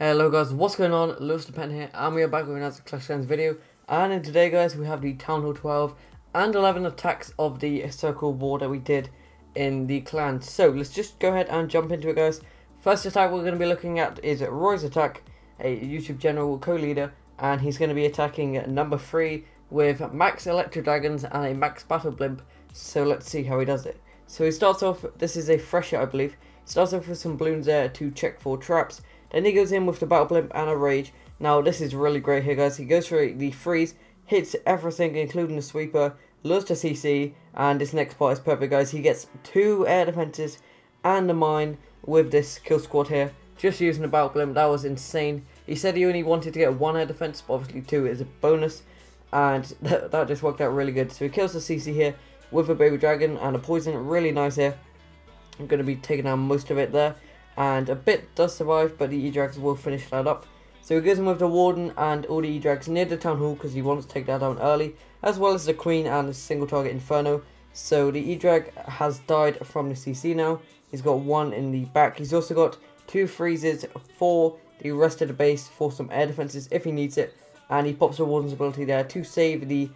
Hello guys, what's going on? LewisThePen here, and we are back with another Clash Clans video. And in today guys, we have the Town Hall 12 and 11 attacks of the Circle War that we did in the clans. So let's just go ahead and jump into it guys. First attack we're going to be looking at is Roy's attack, a YouTube general co-leader, and he's going to be attacking number 3 with max electro dragons and a max battle blimp. So let's see how he does it. So he starts off, this is a fresher I believe, starts off with some balloons there to check for traps. Then he goes in with the battle blimp and a rage. Now this is really great here guys. He goes for the freeze, hits everything including the sweeper, lures to CC, and this next part is perfect guys. He gets 2 air defenses and a mine with this kill squad here, just using the battle blimp. That was insane. He said he only wanted to get 1 air defense, but obviously 2 is a bonus, and that just worked out really good. So he kills the CC here with a baby dragon and a poison. Really nice here. I'm going to be taking down most of it there. And a bit does survive, but the E-Drags will finish that up. So he goes in with the Warden and all the E-Drags near the Town Hall because he wants to take that down early, as well as the Queen and a single target Inferno. So the E-Drag has died from the CC now. He's got 1 in the back. He's also got 2 freezes for the rest of the base for some air defenses if he needs it. And he pops the Warden's ability there to save the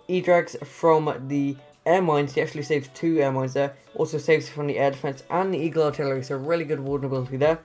E-Drags from the air mines. He actually saves 2 air mines there, also saves from the air defense and the eagle artillery, so really good Warden ability there.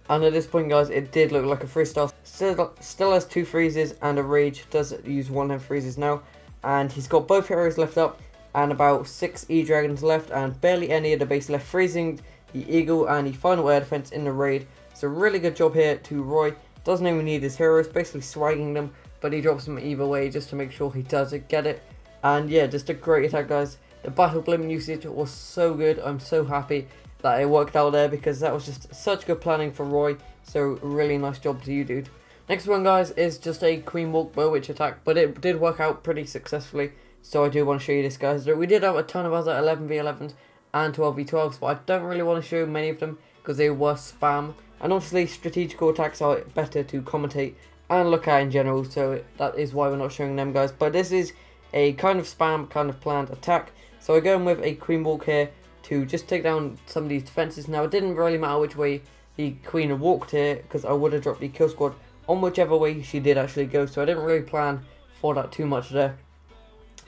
And at this point guys, it did look like a 3-star. Still has 2 freezes and a rage, does use 1 freezes now, and he's got both heroes left up and about 6 E-dragons left and barely any of the base left, freezing the eagle and the final air defense in the raid. So really good job here to Roy. Doesn't even need his heroes, basically swagging them, but he drops them either way just to make sure he does get it. And yeah, just a great attack guys. The battle blimp usage was so good. I'm so happy that it worked out there because that was just such good planning for Roy. So really nice job to you dude. Next one guys is just a Queen Walk Bow Witch attack, but it did work out pretty successfully. So I do want to show you this guys. We did have a ton of other 11v11s and 12v12s, but I don't really want to show many of them because they were spam. And obviously strategical attacks are better to commentate and look at in general, so that is why we're not showing them guys. But this is a kind of spam, kind of planned attack. So I go in with a Queen Walk here to just take down some of these defenses. Now it didn't really matter which way the Queen walked here because I would have dropped the kill squad on whichever way she did actually go. So I didn't really plan for that too much there.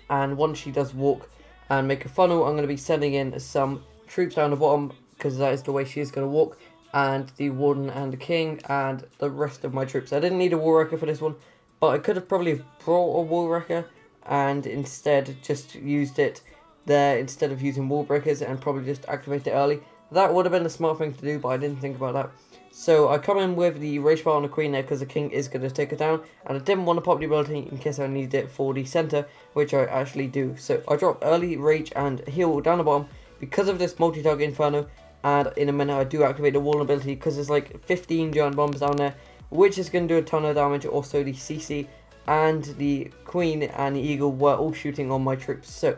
And once she does walk and make a funnel, I'm going to be sending in some troops down the bottom because that is the way she is going to walk. And the Warden and the King and the rest of my troops. I didn't need a Wall Wrecker for this one, but I could have probably brought a Wall Wrecker and instead just used it there instead of using wall breakers and probably just activate it early. That would have been a smart thing to do, but I didn't think about that. So I come in with the Rage Bar on the Queen there because the King is going to take it down, and I didn't want to pop the ability in case I needed it for the center, which I actually do. So I drop early Rage and heal down the bottom because of this multi-target Inferno, and in a minute I do activate the wall ability because there's like 15 giant bombs down there, which is going to do a ton of damage. Also the CC and the Queen and the Eagle were all shooting on my troops. So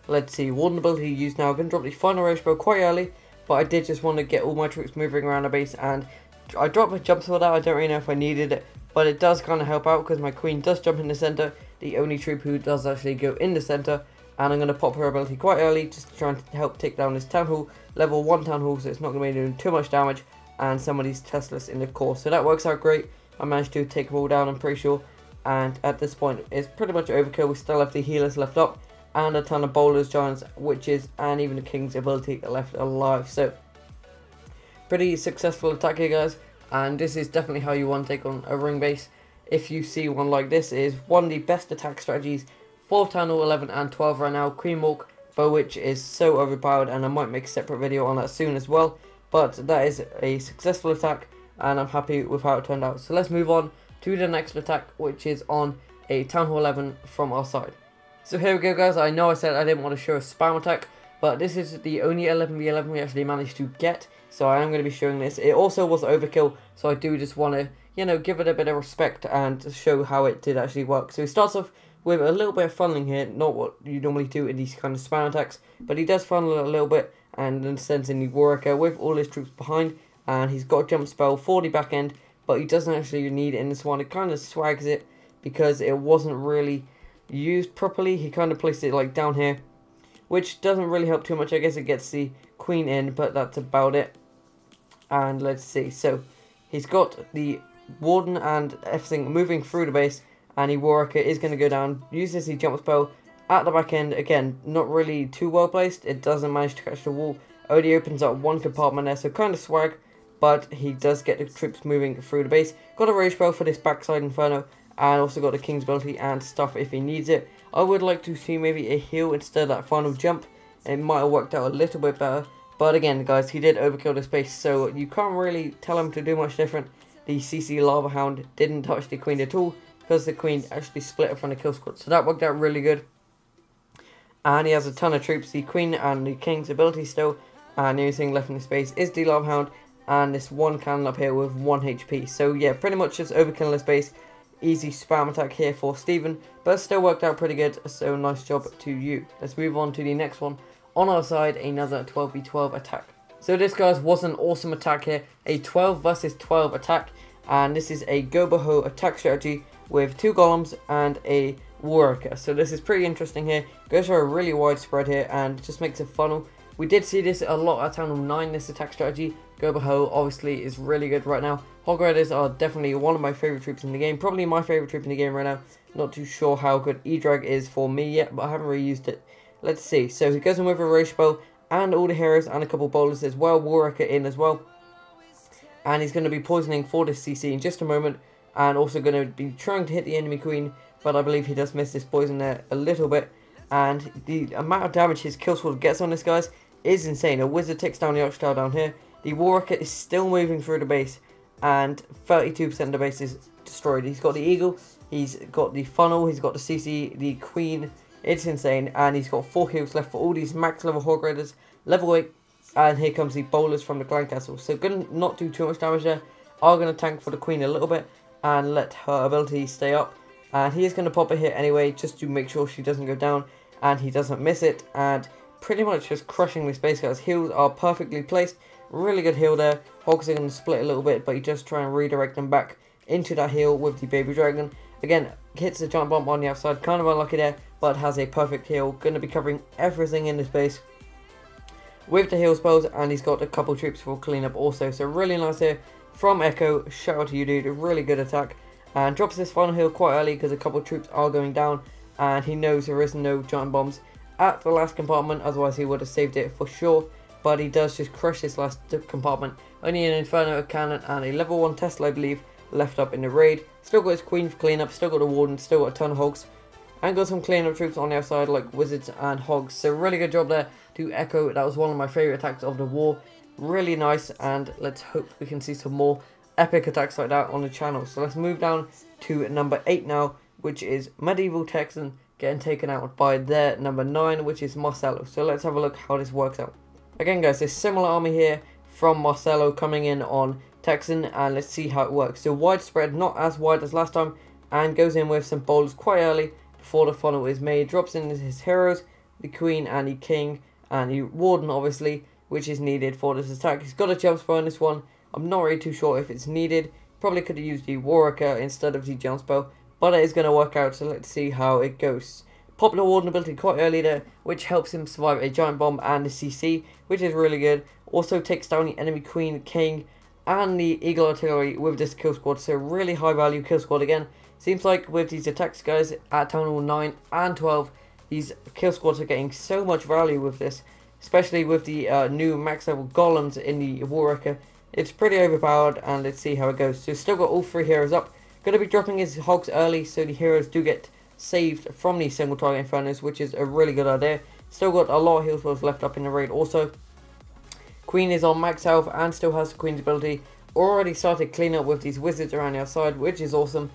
let's see, Warden ability used now. I'm going to drop the final Rage Bow quite early, but I did just want to get all my troops moving around the base, and I dropped a jump for that. I don't really know if I needed it, but it does kind of help out because my Queen does jump in the center, the only troop who does actually go in the center, and I'm going to pop her ability quite early just to try and help take down this Town Hall, level 1 Town Hall, so it's not going to be doing too much damage, and some of these Teslas in the core. So that works out great. I managed to take them all down, I'm pretty sure, and at this point it's pretty much overkill. We still have the healers left up and a ton of bowlers, giants, witches, and even the King's ability left alive. So pretty successful attack here guys, and this is definitely how you want to take on a ring base. If you see one like this, it is one of the best attack strategies for Town Hall 11 and 12 right now. Queen Walk Bow Witch is so overpowered, and I might make a separate video on that soon as well, but that is a successful attack and I'm happy with how it turned out. So let's move on to the next attack, which is on a Town Hall 11 from our side. So here we go guys. I know I said I didn't want to show a spam attack, but this is the only 11v11 we actually managed to get, so I am going to be showing this. It also was overkill, so I do just want to, you know, give it a bit of respect and show how it did actually work. So he starts off with a little bit of funneling here, not what you normally do in these kind of spam attacks, but he does funnel a little bit and then sends in the War Wrecker with all his troops behind, and he's got a jump spell for the back end, but he doesn't actually need it in this one. It kind of swags it because it wasn't really used properly. He kind of placed it like down here, which doesn't really help too much. I guess it gets the Queen in, but that's about it. And let's see, so he's got the Warden and everything moving through the base, and the Warwicker is going to go down, uses the jump spell at the back end. Again, not really too well placed, it doesn't manage to catch the wall, only opens up one compartment there, so kind of swag, but he does get the troops moving through the base. Got a rage spell for this backside Inferno, and also got the King's ability and stuff if he needs it. I would like to see maybe a heal instead of that final jump, it might have worked out a little bit better. But again, guys, he did overkill this base, so you can't really tell him to do much different. The CC Lava Hound didn't touch the Queen at all, because the Queen actually split it from the kill squad. So that worked out really good. And he has a ton of troops, the Queen and the King's ability still. And the only thing left in the space is the Lava Hound and this one cannon up here with 1 HP. So yeah, pretty much just overkilling this base. Easy spam attack here for Steven, but still worked out pretty good, so nice job to you. Let's move on to the next one. On our side, another 12v12 attack. So this, guys, was an awesome attack here. A 12 versus 12 attack. And this is a go-boho attack strategy with 2 golems and a warwicker. So this is pretty interesting here. Goes for a really wide spread here and just makes a funnel. We did see this a lot at Town Hall 9, this attack strategy. Go-boho obviously is really good right now. Hog Riders are definitely one of my favourite troops in the game. Probably my favourite troop in the game right now. Not too sure how good E-Drag is for me yet, but I haven't really used it. Let's see, so he goes in with a rage spell and all the heroes and a couple bowlers as well, Warwicker in as well. And he's going to be poisoning for this CC in just a moment, and also going to be trying to hit the enemy queen, but I believe he does miss this poison there a little bit. And the amount of damage his kill sword gets on this, guys, is insane. A wizard takes down the archstar down here. The Warwicker is still moving through the base, and 32% of the base is destroyed. He's got the eagle, he's got the funnel, he's got the CC, the queen. It's insane, and he's got 4 heals left for all these max level Hog Riders, level 8, and here comes the bowlers from the Clan Castle. So gonna not do too much damage there, are gonna tank for the Queen a little bit, and let her ability stay up. And he is gonna pop a hit anyway, just to make sure she doesn't go down, and he doesn't miss it, and pretty much just crushing this base, guys. Heals are perfectly placed, really good heal there. Hogs are gonna split a little bit, but you just try and redirect them back into that heal with the baby dragon. Again, hits the giant bomb on the outside, kind of unlucky there, but has a perfect heal. Going to be covering everything in this base with the heal spells, and he's got a couple troops for cleanup also. So really nice here from Echo. Shout out to you, dude. A really good attack. And drops this final heal quite early because a couple troops are going down, and he knows there is no giant bombs at the last compartment, otherwise he would have saved it for sure. But he does just crush this last compartment. Only an Inferno, a cannon, and a level 1 Tesla, I believe, left up in the raid. Still got his Queen for cleanup, still got the Warden, still got a ton of Hogs, and got some cleanup troops on the outside like Wizards and Hogs. So really good job there to Echo. That was one of my favourite attacks of the war. Really nice, and let's hope we can see some more epic attacks like that on the channel. So let's move down to number 8 now, which is Medieval Texan getting taken out by their number 9, which is Marcelo. So let's have a look how this works out. Again, guys, this similar army here from Marcelo coming in on Texan, and let's see how it works. So widespread, not as wide as last time, and goes in with some bowls quite early before the funnel is made. Drops in his heroes, the Queen and the King, and the Warden obviously, which is needed for this attack. He's got a jump spell on this one. I'm not really too sure if it's needed. Probably could have used the Warwicker instead of the jump spell, but it is going to work out, so let's see how it goes. Pop the Warden ability quite early there, which helps him survive a giant bomb and a CC, which is really good. Also takes down the enemy Queen, King, and the Eagle Artillery with this kill squad, so really high value kill squad again. Seems like with these attacks, guys, at Town Hall 9 and 12, these kill squads are getting so much value with this, especially with the new max level golems in the Warwicker. It's pretty overpowered, and let's see how it goes. So still got all 3 heroes up. Going to be dropping his Hogs early, so the heroes do get saved from these single target Infernos, which is a really good idea. Still got a lot of heal spells left up in the raid also. Queen is on max health and still has the Queen's ability. Already started cleaning up with these wizards around the outside, which is awesome.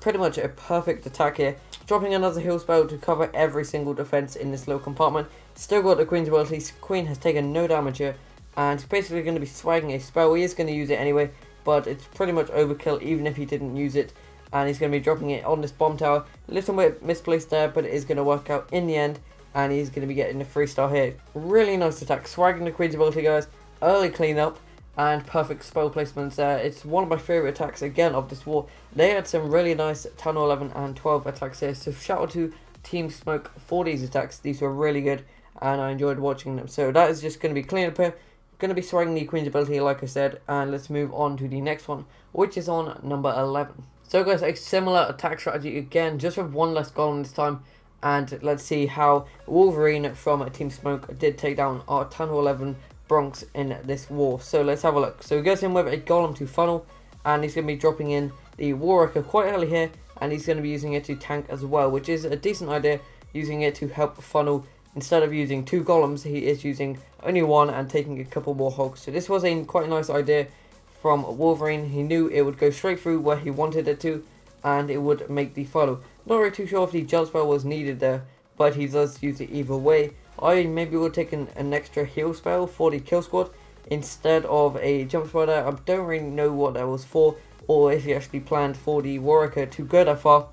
Pretty much a perfect attack here. Dropping another heal spell to cover every single defense in this low compartment. Still got the Queen's ability. Queen has taken no damage here, and he's basically going to be swagging a spell. He is going to use it anyway, but it's pretty much overkill even if he didn't use it. And he's going to be dropping it on this bomb tower. A little bit misplaced there, but it is going to work out in the end. And he's going to be getting a 3-star here. Really nice attack. Swagging the Queen's ability, guys. Early cleanup and perfect spell placements there. It's one of my favourite attacks again of this war. They had some really nice Town Hall 11 and 12 attacks here. So shout out to Team Smoke for these attacks. These were really good, and I enjoyed watching them. So that is just going to be cleanup here. going to be swagging the Queen's ability like I said, and let's move on to the next one, which is on number 11. So guys, a similar attack strategy again, just with one less golem this time, and let's see how Wolverine from Team Smoke did take down our Town Hall 11 Bronx in this war. So let's have a look. So he goes in with a golem to funnel, and he's going to be dropping in the War Wrecker quite early here, and he's going to be using it to tank as well, which is a decent idea, using it to help funnel. Instead of using 2 golems, he is using only 1 and taking a couple more hogs. So this was a quite nice idea from Wolverine. He knew it would go straight through where he wanted it to, and it would make the follow. Not really too sure if the jump spell was needed there, but he does use it either way. I maybe would take an extra heal spell for the kill squad instead of a jump spell there. I don't really know what that was for, or if he actually planned for the Warwicker to go that far,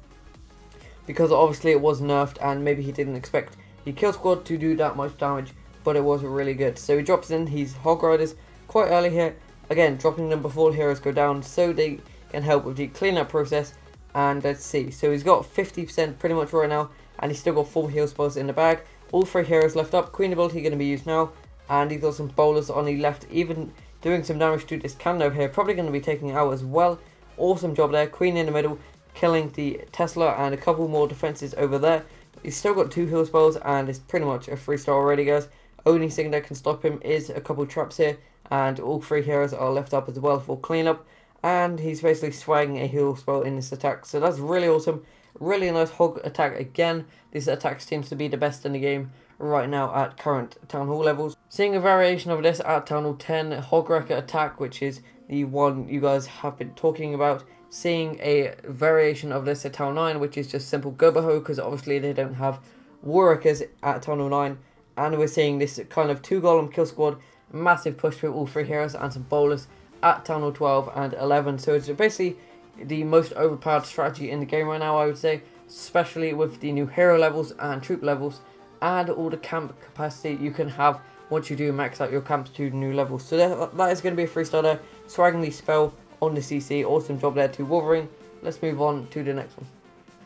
because obviously it was nerfed and maybe he didn't expect the kill squad to do that much damage, but it was really good. So he drops in his hog riders quite early here, again dropping them before the heroes go down so they can help with the cleanup process. And let's see, so he's got 50% pretty much right now, and he's still got 4 heal spells in the bag. All 3 heroes left up. Queen ability going to be used now, and he's got some bowlers on the left, even doing some damage to this cannon here, probably going to be taking it out as well. Awesome job there. Queen in the middle, killing the Tesla, and a couple more defenses over there. He's still got 2 heal spells, and it's pretty much a 3-star already, guys. Only thing that can stop him is a couple traps here, and all 3 heroes are left up as well for cleanup. And he's basically swagging a heal spell in this attack, so that's really awesome. Really nice hog attack again. This attack seems to be the best in the game right now at current Town Hall levels. Seeing a variation of this at Town Hall 10, hog wrecker attack, which is the one you guys have been talking about. Seeing a variation of this at Town 9, which is just simple Gobaho, because obviously they don't have War Wreckers at Town Hall 9. And we're seeing this kind of 2 golem kill squad, massive push through all 3 heroes and some bowlers at Town Hall 12 and 11. So it's basically the most overpowered strategy in the game right now, I would say, especially with the new hero levels and troop levels and all the camp capacity you can have once you do max out your camps to new levels. So that is going to be a 3-star there, swagging the spell on the CC. Awesome job there to Wolverine. Let's move on to the next one.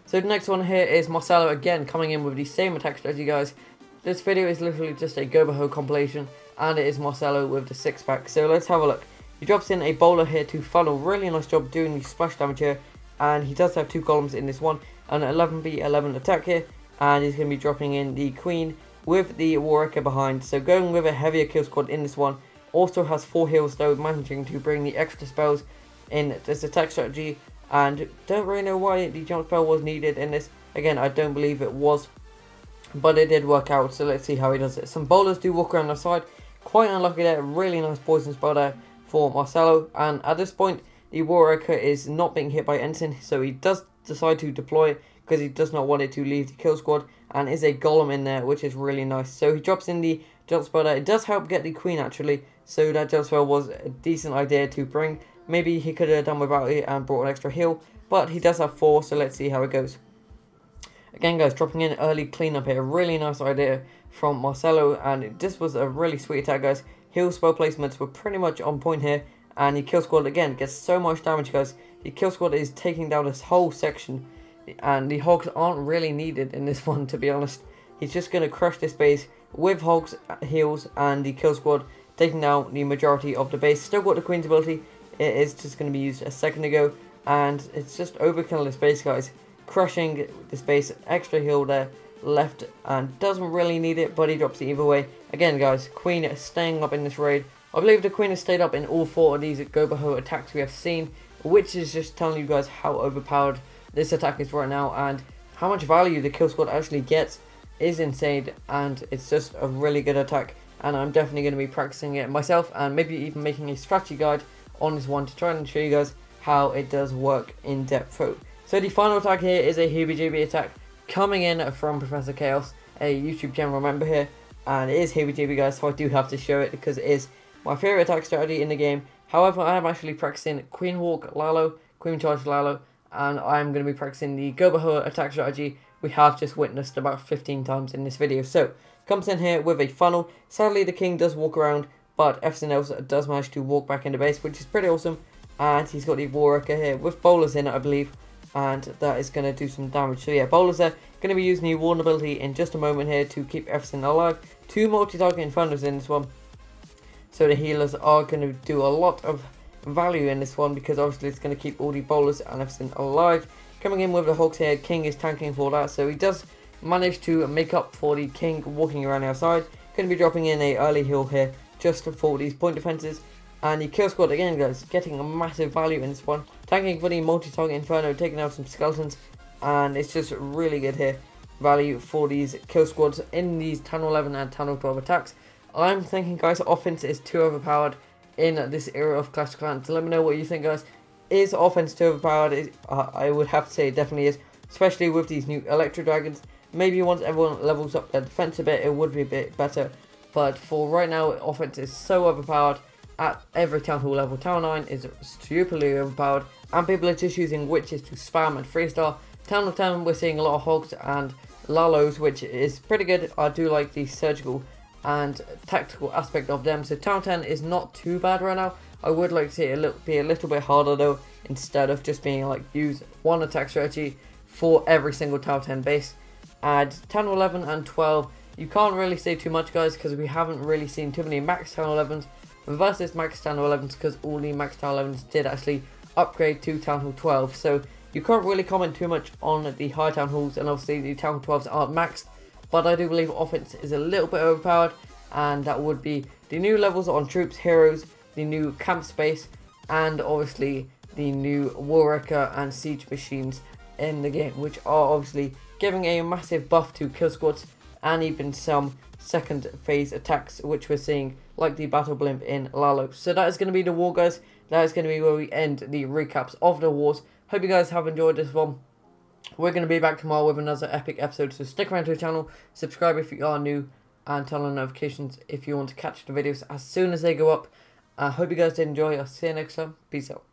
So the next one here is Marcelo again, coming in with the same attack strategy, guys. This video is literally just a Gobaho compilation, and it is Marcelo with the 6-pack. So let's have a look. He drops in a bowler here to funnel. Really nice job doing the splash damage here. And he does have 2 columns in this one. An 11v11 attack here. And he's going to be dropping in the Queen with the Warwicker behind. So going with a heavier kill squad in this one. Also has 4 heals though, managing to bring the extra spells in this attack strategy. And don't really know why the jump spell was needed in this. Again, I don't believe it was, but it did work out. So let's see how he does it. Some bowlers do walk around the side. Quite unlucky there. Really nice poison spell there for Marcelo, and at this point the Warwicker is not being hit by anything, so he does decide to deploy it because he does not want it to leave the kill squad, and is a golem in there, which is really nice. So he drops in the jump spell there. It does help get the Queen actually, so that jump spell was a decent idea to bring. Maybe he could have done without it and brought an extra heal, but he does have 4, so let's see how it goes. Again guys, dropping in early cleanup here, really nice idea from Marcelo, and this was a really sweet attack, guys. Heal spell placements were pretty much on point here, and the kill squad again gets so much damage, guys. The kill squad is taking down this whole section, and the hogs aren't really needed in this one, to be honest. He's just going to crush this base with hogs, heals, and the kill squad taking down the majority of the base. Still got the Queen's ability. It is just going to be used a second ago, and it's just overkill this base, guys. Crushing this base, extra heal there left, and doesn't really need it, but he drops it either way. Again guys, Queen is staying up in this raid. I believe the Queen has stayed up in all 4 of these Gobaho attacks we have seen, which is just telling you guys how overpowered this attack is right now, and how much value the kill squad actually gets is insane, and it's just a really good attack, and I'm definitely going to be practicing it myself, and maybe even making a strategy guide on this one to try and show you guys how it does work in depth. So the final attack here is a heebie-jeebie attack, coming in from Professor Chaos, a YouTube general member here, and it is heebie-jeebie, guys, so I do have to show it because it is my favourite attack strategy in the game. However, I am actually practicing Queen Walk Lalo, Queen Charge Lalo, and I'm going to be practicing the Gobaho attack strategy we have just witnessed about 15 times in this video. So, comes in here with a funnel. Sadly, the King does walk around, but everything else does manage to walk back into base, which is pretty awesome. And he's got the Warwicker here with bowlers in it, I believe, and that is going to do some damage. So yeah, bowlers are going to be using the Warn ability in just a moment here to keep everything alive. 2 multi-target Infernos in this one. So the healers are going to do a lot of value in this one, because obviously it's going to keep all the bowlers and everything alive. Coming in with the Hawks here, King is tanking for that, so he does manage to make up for the King walking around outside. Going to be dropping in a early heal here just for these point defenses. And the kill squad again, guys, getting a massive value in this one. Tanking for the multi-target Inferno, taking out some skeletons, and it's just really good here. Value for these kill squads in these Town Hall 11 and Town Hall 12 attacks. I'm thinking, guys, offense is too overpowered in this era of Clash of Clans. So let me know what you think, guys. Is offense too overpowered? I would have to say it definitely is, especially with these new Electro Dragons. Maybe once everyone levels up their defense a bit, it would be a bit better. But for right now, offense is so overpowered at every Town Hall level. Town 9 is stupidly overpowered, and people are just using witches to spam and 3-star. Town Hall 10, we're seeing a lot of hogs and lalos, which is pretty good. I do like the surgical and tactical aspect of them. So Town 10 is not too bad right now. I would like to see it be a little bit harder though, instead of just being like use one attack strategy for every single Town 10 base. And Town Hall 11 and 12, you can't really say too much, guys, because we haven't really seen too many max Town Hall 11s versus max Town Hall 11s, because all the max Town Hall 11s did actually upgrade to Town Hall 12. So you can't really comment too much on the high Town Halls, and obviously the Town Hall 12s aren't maxed. But I do believe offense is a little bit overpowered, and that would be the new levels on troops, heroes, the new camp space, and obviously the new war wrecker and siege machines in the game, which are obviously giving a massive buff to kill squads and even some second phase attacks, which we're seeing like the battle blimp in Lalo. So that is going to be the war, guys. That is going to be where we end the recaps of the wars. Hope you guys have enjoyed this one. We're going to be back tomorrow with another epic episode, so stick around to the channel, subscribe if you are new, and turn on notifications if you want to catch the videos as soon as they go up. I hope you guys did enjoy. I'll see you next time. Peace out.